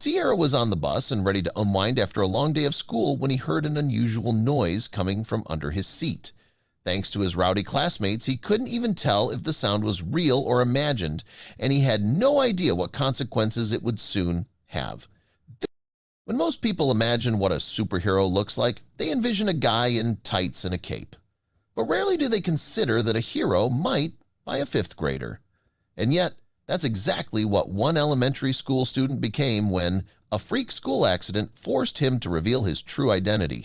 Sierra was on the bus and ready to unwind after a long day of school when he heard an unusual noise coming from under his seat. Thanks to his rowdy classmates, he couldn't even tell if the sound was real or imagined, and he had no idea what consequences it would soon have. When most people imagine what a superhero looks like, they envision a guy in tights and a cape. But rarely do they consider that a hero might by a fifth grader. And yet, that's exactly what one elementary school student became when a freak school accident forced him to reveal his true identity.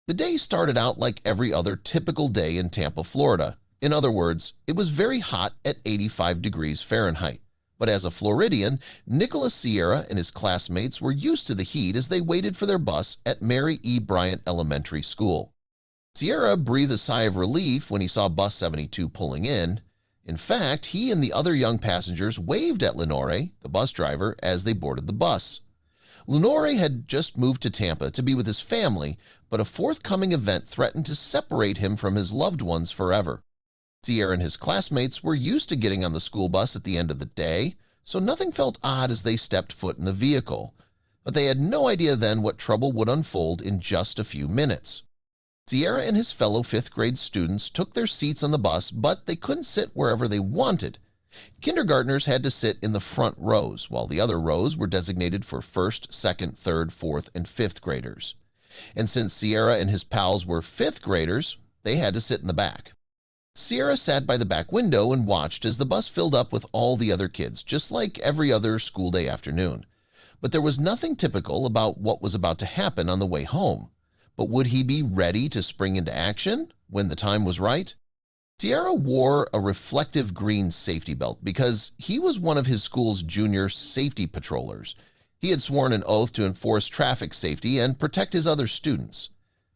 The day started out like every other typical day in Tampa, Florida. In other words, it was very hot at 85 degrees Fahrenheit. But as a Floridian, Nicholas Sierra and his classmates were used to the heat as they waited for their bus at Mary E. Bryant Elementary School. Sierra breathed a sigh of relief when he saw Bus 72 pulling in. In fact, he and the other young passengers waved at Lenore, the bus driver, as they boarded the bus. Lenore had just moved to Tampa to be with his family, but a forthcoming event threatened to separate him from his loved ones forever. Sierra and his classmates were used to getting on the school bus at the end of the day, so nothing felt odd as they stepped foot in the vehicle. But they had no idea then what trouble would unfold in just a few minutes. Sierra and his fellow fifth-grade students took their seats on the bus, but they couldn't sit wherever they wanted. Kindergartners had to sit in the front rows, while the other rows were designated for first, second, third, fourth, and fifth graders. And since Sierra and his pals were fifth graders, they had to sit in the back. Sierra sat by the back window and watched as the bus filled up with all the other kids, just like every other school day afternoon. But there was nothing typical about what was about to happen on the way home. But would he be ready to spring into action when the time was right? Sierra wore a reflective green safety belt because he was one of his school's junior safety patrollers. He had sworn an oath to enforce traffic safety and protect his other students.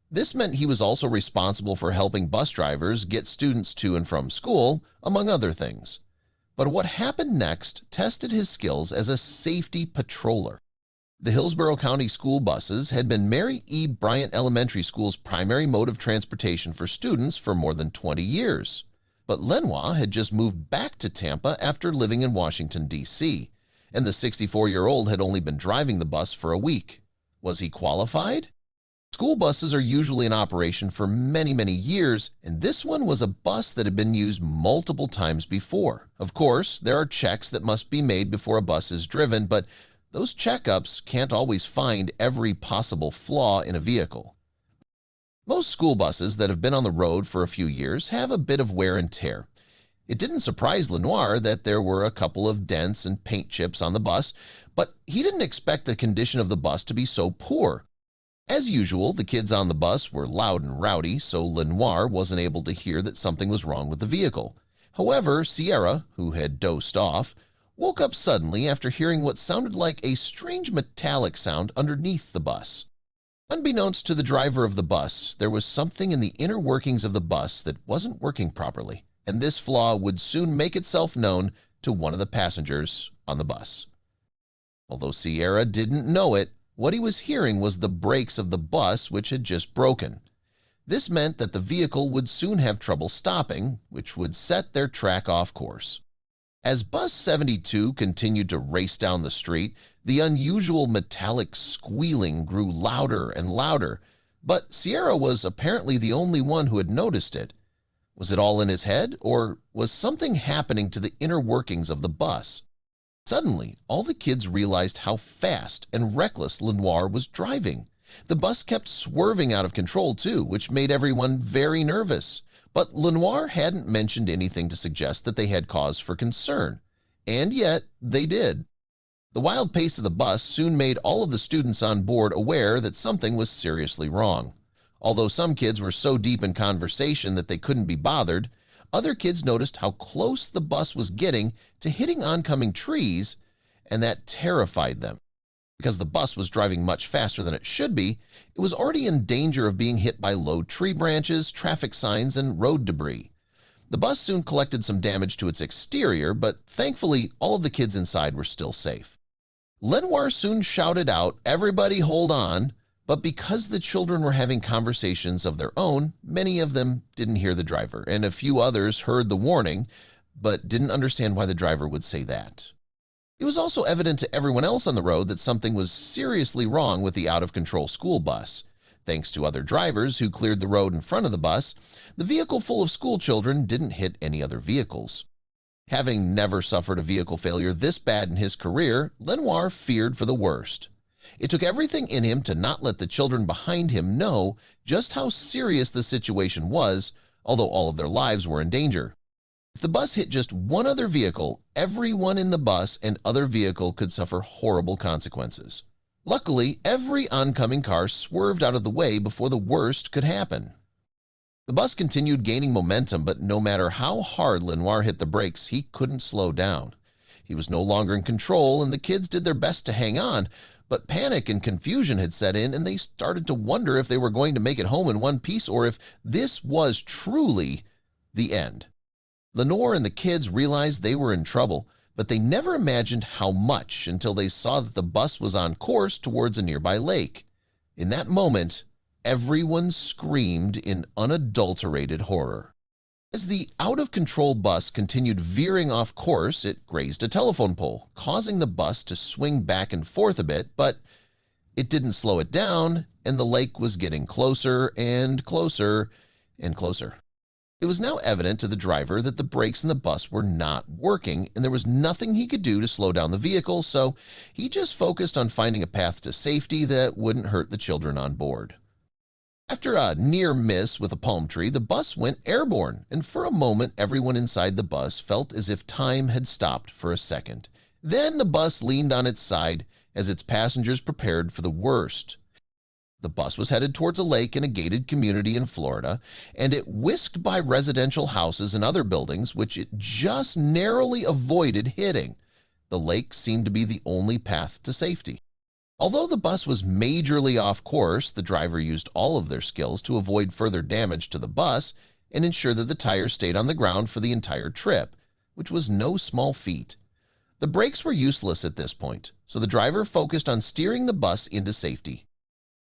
This meant he was also responsible for helping bus drivers get students to and from school, among other things. But what happened next tested his skills as a safety patroller. The Hillsborough County school buses had been Mary E. Bryant Elementary School's primary mode of transportation for students for more than 20 years. But Lenoir had just moved back to Tampa after living in Washington, D.C., and the 64-year-old had only been driving the bus for a week. Was he qualified? School buses are usually in operation for many, many years, and this one was a bus that had been used multiple times before. Of course, there are checks that must be made before a bus is driven, but those checkups can't always find every possible flaw in a vehicle. Most school buses that have been on the road for a few years have a bit of wear and tear. It didn't surprise Lenoir that there were a couple of dents and paint chips on the bus, but he didn't expect the condition of the bus to be so poor. As usual, the kids on the bus were loud and rowdy, so Lenoir wasn't able to hear that something was wrong with the vehicle. However, Sierra, who had dozed off, woke up suddenly after hearing what sounded like a strange metallic sound underneath the bus. Unbeknownst to the driver of the bus, there was something in the inner workings of the bus that wasn't working properly, and this flaw would soon make itself known to one of the passengers on the bus. Although Sierra didn't know it, what he was hearing was the brakes of the bus which had just broken. This meant that the vehicle would soon have trouble stopping, which would set their track off course. As Bus 72 continued to race down the street, the unusual metallic squealing grew louder and louder, but Sierra was apparently the only one who had noticed it. Was it all in his head, or was something happening to the inner workings of the bus? Suddenly, all the kids realized how fast and reckless Lenoir was driving. The bus kept swerving out of control too, which made everyone very nervous. But Lenoir hadn't mentioned anything to suggest that they had cause for concern. And yet, they did. The wild pace of the bus soon made all of the students on board aware that something was seriously wrong. Although some kids were so deep in conversation that they couldn't be bothered, other kids noticed how close the bus was getting to hitting oncoming trees, and that terrified them. Because the bus was driving much faster than it should be, it was already in danger of being hit by low tree branches, traffic signs, and road debris. The bus soon collected some damage to its exterior, but thankfully all of the kids inside were still safe. Lenoir soon shouted out, "Everybody hold on," but because the children were having conversations of their own, many of them didn't hear the driver, and a few others heard the warning, but didn't understand why the driver would say that. It was also evident to everyone else on the road that something was seriously wrong with the out-of-control school bus. Thanks to other drivers who cleared the road in front of the bus, the vehicle full of school children didn't hit any other vehicles. Having never suffered a vehicle failure this bad in his career, Lenoir feared for the worst. It took everything in him to not let the children behind him know just how serious the situation was, although all of their lives were in danger. If the bus hit just one other vehicle, everyone in the bus and other vehicle could suffer horrible consequences. Luckily, every oncoming car swerved out of the way before the worst could happen. The bus continued gaining momentum, but no matter how hard Lenoir hit the brakes, he couldn't slow down. He was no longer in control, and the kids did their best to hang on, but panic and confusion had set in, and they started to wonder if they were going to make it home in one piece or if this was truly the end. Lenore and the kids realized they were in trouble, but they never imagined how much until they saw that the bus was on course towards a nearby lake. In that moment, everyone screamed in unadulterated horror. As the out-of-control bus continued veering off course, it grazed a telephone pole, causing the bus to swing back and forth a bit, but it didn't slow it down, and the lake was getting closer and closer and closer. It was now evident to the driver that the brakes in the bus were not working, and there was nothing he could do to slow down the vehicle, so he just focused on finding a path to safety that wouldn't hurt the children on board. After a near miss with a palm tree, the bus went airborne, and for a moment everyone inside the bus felt as if time had stopped for a second. Then the bus leaned on its side as its passengers prepared for the worst. The bus was headed towards a lake in a gated community in Florida, and it whisked by residential houses and other buildings, which it just narrowly avoided hitting. The lake seemed to be the only path to safety. Although the bus was majorly off course, the driver used all of their skills to avoid further damage to the bus and ensure that the tires stayed on the ground for the entire trip, which was no small feat. The brakes were useless at this point, so the driver focused on steering the bus into safety.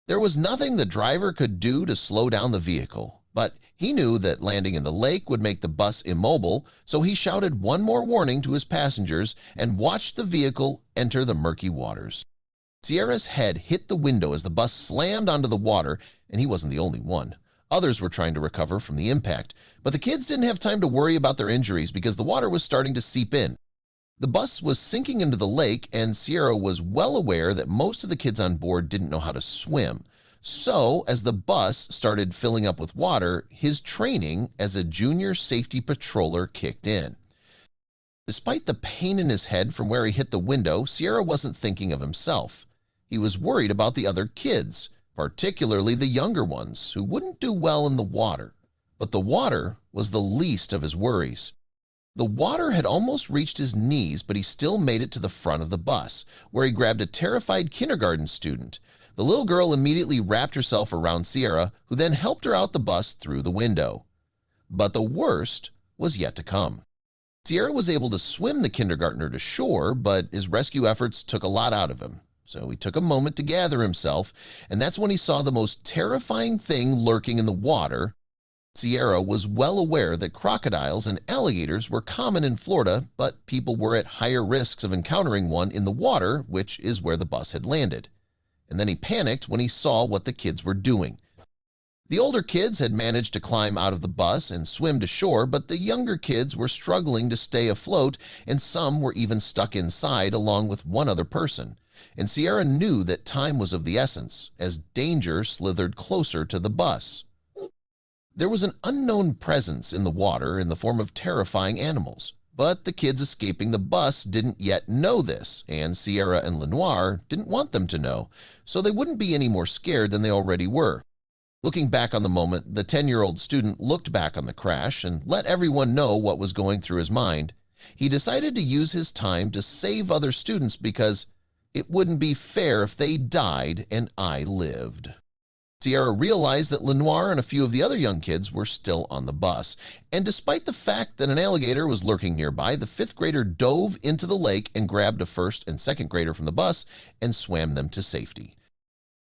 There was nothing the driver could do to slow down the vehicle, but he knew that landing in the lake would make the bus immobile, so he shouted one more warning to his passengers and watched the vehicle enter the murky waters. Sierra's head hit the window as the bus slammed onto the water, and he wasn't the only one. Others were trying to recover from the impact, but the kids didn't have time to worry about their injuries because the water was starting to seep in. The bus was sinking into the lake, and Sierra was well aware that most of the kids on board didn't know how to swim. So, as the bus started filling up with water, his training as a junior safety patroller kicked in. Despite the pain in his head from where he hit the window, Sierra wasn't thinking of himself. He was worried about the other kids, particularly the younger ones, who wouldn't do well in the water. But the water was the least of his worries. The water had almost reached his knees, but he still made it to the front of the bus, where he grabbed a terrified kindergarten student. The little girl immediately wrapped herself around Sierra, who then helped her out the bus through the window. But the worst was yet to come. Sierra was able to swim the kindergartner to shore, but his rescue efforts took a lot out of him. So he took a moment to gather himself, and that's when he saw the most terrifying thing lurking in the water. Sierra was well aware that crocodiles and alligators were common in Florida, but people were at higher risks of encountering one in the water, which is where the bus had landed. And then he panicked when he saw what the kids were doing. The older kids had managed to climb out of the bus and swim to shore, but the younger kids were struggling to stay afloat, and some were even stuck inside along with one other person. And Sierra knew that time was of the essence, as danger slithered closer to the bus. There was an unknown presence in the water in the form of terrifying animals, but the kids escaping the bus didn't yet know this, and Sierra and Lenoir didn't want them to know, so they wouldn't be any more scared than they already were. Looking back on the moment, the 10-year-old student looked back on the crash and let everyone know what was going through his mind. He decided to use his time to save other students because it wouldn't be fair if they died and I lived. Sierra realized that Lenoir and a few of the other young kids were still on the bus, and despite the fact that an alligator was lurking nearby, the fifth grader dove into the lake and grabbed a first and second grader from the bus and swam them to safety.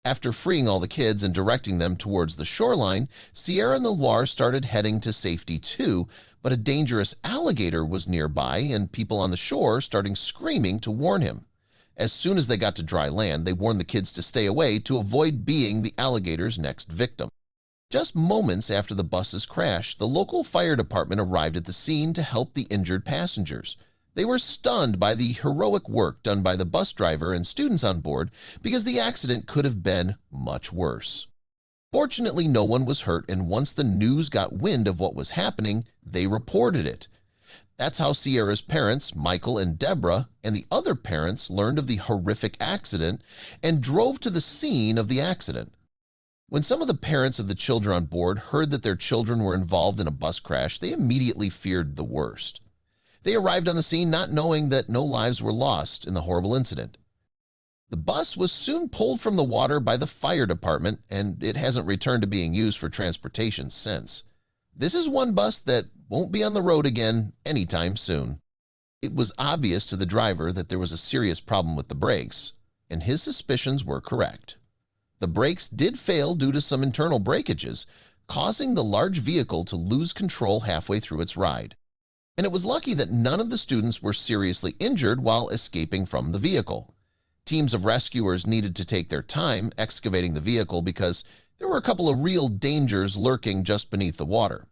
After freeing all the kids and directing them towards the shoreline, Sierra and Lenoir started heading to safety too, but a dangerous alligator was nearby and people on the shore started screaming to warn him. As soon as they got to dry land, they warned the kids to stay away to avoid being the alligator's next victim. Just moments after the bus's crash, the local fire department arrived at the scene to help the injured passengers. They were stunned by the heroic work done by the bus driver and students on board because the accident could have been much worse. Fortunately, no one was hurt, and once the news got wind of what was happening, they reported it. That's how Sierra's parents, Michael and Deborah, and the other parents learned of the horrific accident and drove to the scene of the accident. When some of the parents of the children on board heard that their children were involved in a bus crash, they immediately feared the worst. They arrived on the scene not knowing that no lives were lost in the horrible incident. The bus was soon pulled from the water by the fire department, and it hasn't returned to being used for transportation since. This is one bus that won't be on the road again anytime soon. It was obvious to the driver that there was a serious problem with the brakes, and his suspicions were correct. The brakes did fail due to some internal breakages, causing the large vehicle to lose control halfway through its ride. And it was lucky that none of the students were seriously injured while escaping from the vehicle. Teams of rescuers needed to take their time excavating the vehicle because there were a couple of real dangers lurking just beneath the water.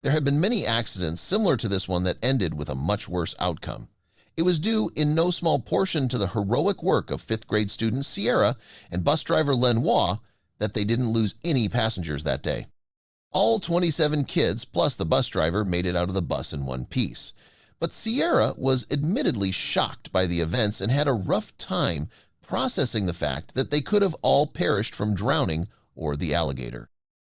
There have been many accidents similar to this one that ended with a much worse outcome. It was due in no small portion to the heroic work of 5th grade student Sierra and bus driver Lenoir that they didn't lose any passengers that day. All 27 kids plus the bus driver made it out of the bus in one piece. But Sierra was admittedly shocked by the events and had a rough time processing the fact that they could have all perished from drowning or the alligator.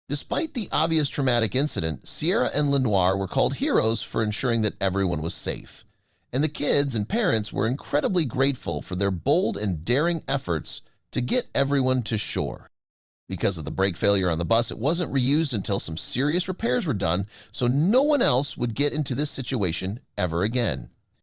Despite the obvious traumatic incident, Sierra and Lenoir were called heroes for ensuring that everyone was safe. And the kids and parents were incredibly grateful for their bold and daring efforts to get everyone to shore. Because of the brake failure on the bus, it wasn't reused until some serious repairs were done, so no one else would get into this situation ever again.